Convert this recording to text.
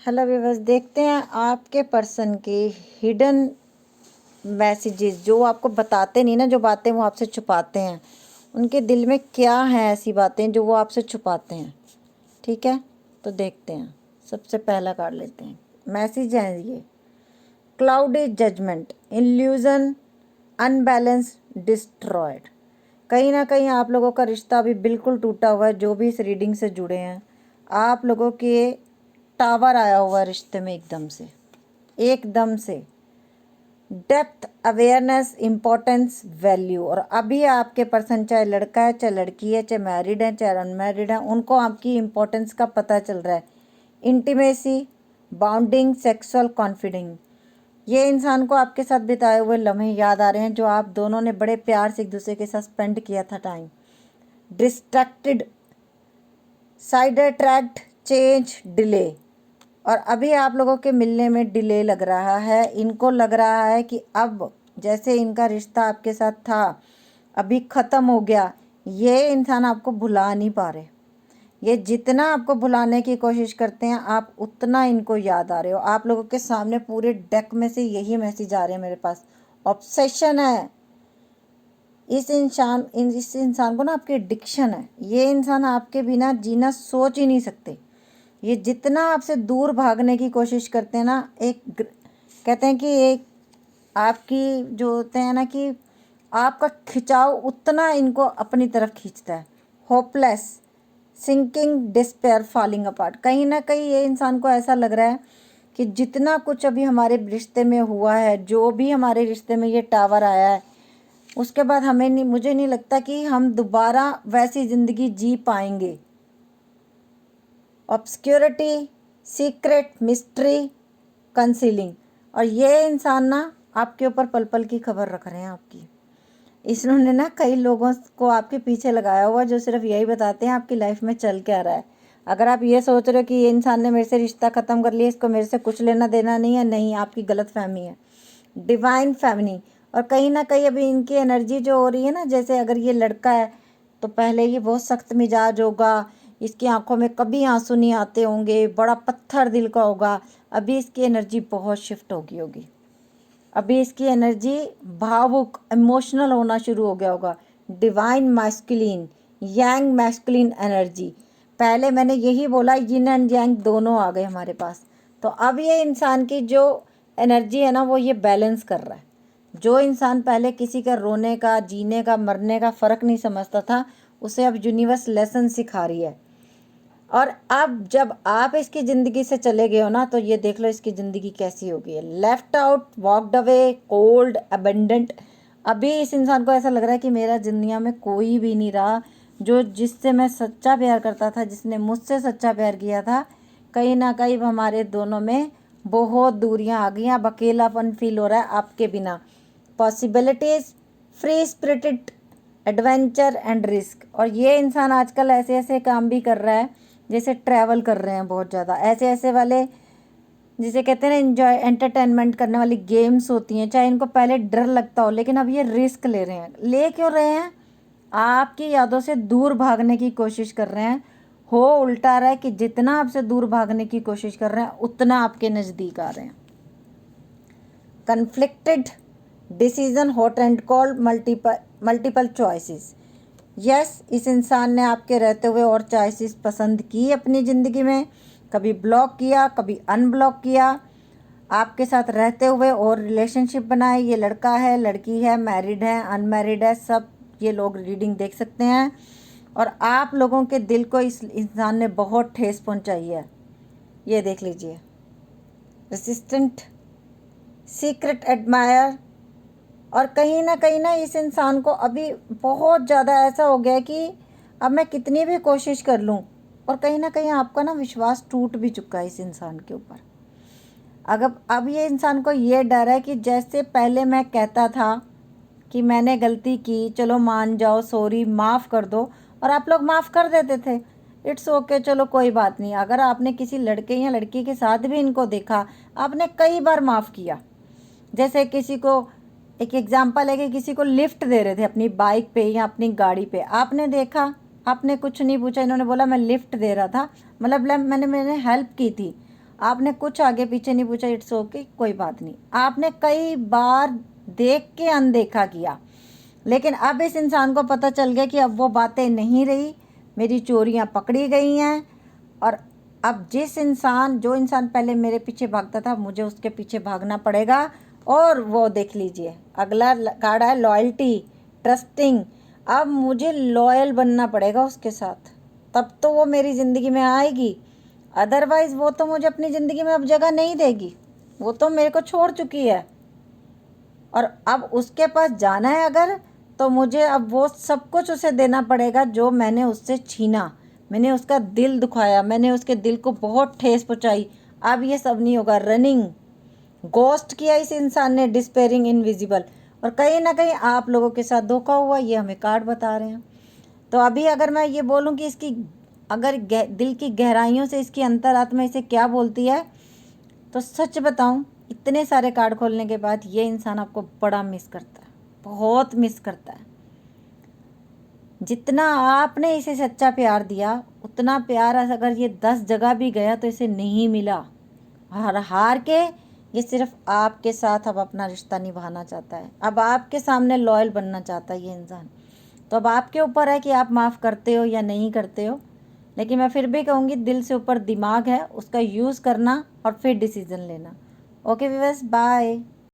Hello viewers, देखते हैं आपके पर्सन के हिडन मैसेजेस जो आपको बताते नहीं ना, जो बातें वो आपसे छुपाते हैं। उनके दिल में क्या है ऐसी बातें जो वो आपसे छुपाते हैं। ठीक है, तो देखते हैं। सबसे पहला कार्ड लेते हैं। मैसेज है ये: cloudy judgement, illusion, unbalance, destroyed. कहीं ना कहीं आप लोगों का रिश्ता अभी बिल्कुल टूटा हुआ है। जो भी इस रीडिंग से जुड़े हैं, आप लोगों के टावर आया हुआ है रिश्ते में एकदम से डेप्थ, अवेयरनेस, इम्पोर्टेंस, वैल्यू। और अभी आपके पर्सन, चाहे लड़का है चाहे लड़की है, चाहे मैरिड है चाहे अनमैरिड है, उनको आपकी इम्पोर्टेंस का पता चल रहा है। इंटीमेसी, बाउंडिंग, सेक्सुअल कॉन्फिडेंस, ये इंसान को आपके साथ बिताए हुए लम्हे याद आ रहे हैं जो आप दोनों ने बड़े प्यार से एक दूसरे के साथ स्पेंड किया था time. Distracted, side attract, change, delay. और अभी आप लोगों के मिलने में डिले लग रहा है। इनको लग रहा है कि अब जैसे इनका रिश्ता आपके साथ था अभी ख़त्म हो गया। ये इंसान आपको भुला नहीं पा रहे। ये जितना आपको भुलाने की कोशिश करते हैं आप उतना इनको याद आ रहे हो। आप लोगों के सामने पूरे डेक में से यही मैसेज आ रहे हैं मेरे पास। ऑब्सेशन है इस इंसान को ना, आपकी एडिक्शन है। ये इंसान आपके बिना जीना सोच ही नहीं सकते। ये जितना आपसे दूर भागने की कोशिश करते हैं ना, कहते हैं कि एक आपकी जो होते हैं ना कि आपका खिंचाव उतना इनको अपनी तरफ खींचता है। Hopeless, sinking, despair, falling apart. कहीं ना कहीं ये इंसान को ऐसा लग रहा है कि जितना कुछ अभी हमारे रिश्ते में हुआ है, जो भी हमारे रिश्ते में ये टावर आया है, उसके बाद मुझे नहीं लगता कि हम दोबारा वैसी ज़िंदगी जी पाएंगे। Obscurity, secret, mystery, concealing. और ये इंसान ना आपके ऊपर पल पल की खबर रख रहे हैं आपकी। इन्होंने ना कई लोगों को आपके पीछे लगाया हुआ जो सिर्फ यही बताते हैं आपकी लाइफ में चल क्या रहा है। अगर आप ये सोच रहे हो कि ये इंसान ने मेरे से रिश्ता ख़त्म कर लिया, इसको मेरे से कुछ लेना देना नहीं है, नहीं, आपकी गलत फहमी है। Divine family. और कहीं ना कहीं अभी इनकी एनर्जी जो हो रही है ना, जैसे अगर ये लड़का है तो पहले ये बहुत सख्त मिजाज होगा, इसकी आंखों में कभी आंसू नहीं आते होंगे, बड़ा पत्थर दिल का होगा। अभी इसकी एनर्जी बहुत शिफ्ट होगी। अभी इसकी एनर्जी भावुक, इमोशनल होना शुरू हो गया होगा। डिवाइन मैस्कुलिन, यांग मैस्कुलिन एनर्जी। पहले मैंने यही बोला, यिन एंड यांग दोनों आ गए हमारे पास। तो अब ये इंसान की जो एनर्जी है ना, वो ये बैलेंस कर रहा है। जो इंसान पहले किसी का रोने का, जीने का, मरने का फ़र्क नहीं समझता था, उसे अब यूनिवर्स लेसन सिखा रही है। और अब जब आप इसकी ज़िंदगी से चले गए हो ना, तो ये देख लो इसकी ज़िंदगी कैसी हो गई है। Left out, walked away, cold, abandoned. अभी इस इंसान को ऐसा लग रहा है कि मेरा दुनिया में कोई भी नहीं रहा जो जिससे मैं सच्चा प्यार करता था, जिसने मुझसे सच्चा प्यार किया था। कहीं ना कहीं हमारे दोनों में बहुत दूरियां आ गई। अब अकेलापन फील हो रहा है आपके बिना। Possibilities, free spirited, adventure and risk. और ये इंसान आजकल ऐसे ऐसे काम भी कर रहा है जैसे ट्रैवल कर रहे हैं बहुत ज़्यादा, ऐसे ऐसे वाले जिसे कहते हैं ना एंजॉय, एंटरटेनमेंट करने वाली गेम्स होती हैं। चाहे इनको पहले डर लगता हो, लेकिन अब ये रिस्क ले रहे हैं। ले क्यों रहे हैं? आपकी यादों से दूर भागने की कोशिश कर रहे हैं। हो उल्टा रहा है कि जितना आपसे दूर भागने की कोशिश कर रहे हैं उतना आपके नज़दीक आ रहे हैं। Conflicted, decision, hot and cold, multiple choices. Yes, इस इंसान ने आपके रहते हुए और चॉइसेस पसंद की अपनी ज़िंदगी में। कभी ब्लॉक किया, कभी अनब्लॉक किया। आपके साथ रहते हुए और रिलेशनशिप बनाए। ये लड़का है, लड़की है, मैरिड है, अनमैरिड है, सब ये लोग रीडिंग देख सकते हैं। और आप लोगों के दिल को इस इंसान ने बहुत ठेस पहुंचाई है। ये देख लीजिए। Resistant, secret admire. और कहीं ना इस इंसान को अभी बहुत ज़्यादा ऐसा हो गया है कि अब मैं कितनी भी कोशिश कर लूँ। और कहीं ना कहीं आपका ना विश्वास टूट भी चुका है इस इंसान के ऊपर। अगर अब ये इंसान को ये डर है कि जैसे पहले मैं कहता था कि मैंने गलती की, चलो मान जाओ, सॉरी, माफ़ कर दो, और आप लोग माफ़ कर देते थे, इट्स ओके, चलो कोई बात नहीं। अगर आपने किसी लड़के या लड़की के साथ भी इनको देखा, आपने कई बार माफ़ किया। जैसे किसी को, एक एग्जाम्पल है कि किसी को लिफ्ट दे रहे थे अपनी बाइक पे या अपनी गाड़ी पे, आपने देखा, आपने कुछ नहीं पूछा, इन्होंने बोला मैं लिफ्ट दे रहा था, मतलब मैंने हेल्प की थी। आपने कुछ आगे पीछे नहीं पूछा, इट्स ओके, कोई बात नहीं। आपने कई बार देख के अनदेखा किया, लेकिन अब इस इंसान को पता चल गया कि अब वो बातें नहीं रही, मेरी चोरियां पकड़ी गई हैं। और अब जो इंसान पहले मेरे पीछे भागता था, मुझे उसके पीछे भागना पड़ेगा। और वो देख लीजिए, अगला कार्ड है लॉयल्टी, ट्रस्टिंग। अब मुझे लॉयल बनना पड़ेगा उसके साथ, तब तो वो मेरी ज़िंदगी में आएगी, अदरवाइज़ वो तो मुझे अपनी ज़िंदगी में अब जगह नहीं देगी। वो तो मेरे को छोड़ चुकी है, और अब उसके पास जाना है अगर, तो मुझे अब वो सब कुछ उसे देना पड़ेगा जो मैंने उससे छीना। मैंने उसका दिल दुखाया, मैंने उसके दिल को बहुत ठेस पहुंचाई। अब ये सब नहीं होगा। रनिंग, गोस्ट किया इस इंसान ने, डिस्पेयरिंग, इनविजिबल। और कहीं ना कहीं आप लोगों के साथ धोखा हुआ, ये हमें कार्ड बता रहे हैं। तो अभी अगर मैं ये बोलूं कि इसकी अगर दिल की गहराइयों से इसकी अंतरात्मा इसे क्या बोलती है, तो सच बताऊं, इतने सारे कार्ड खोलने के बाद ये इंसान आपको बड़ा मिस करता है, बहुत मिस करता है। जितना आपने इसे सच्चा प्यार दिया, उतना प्यार अगर ये 10 जगह भी गया तो इसे नहीं मिला। हार के ये सिर्फ आपके साथ अब अपना रिश्ता निभाना चाहता है, अब आपके सामने लॉयल बनना चाहता है ये इंसान। तो अब आपके ऊपर है कि आप माफ़ करते हो या नहीं करते हो। लेकिन मैं फिर भी कहूँगी, दिल से ऊपर दिमाग है, उसका यूज़ करना और फिर डिसीज़न लेना। Okay viewers, bye.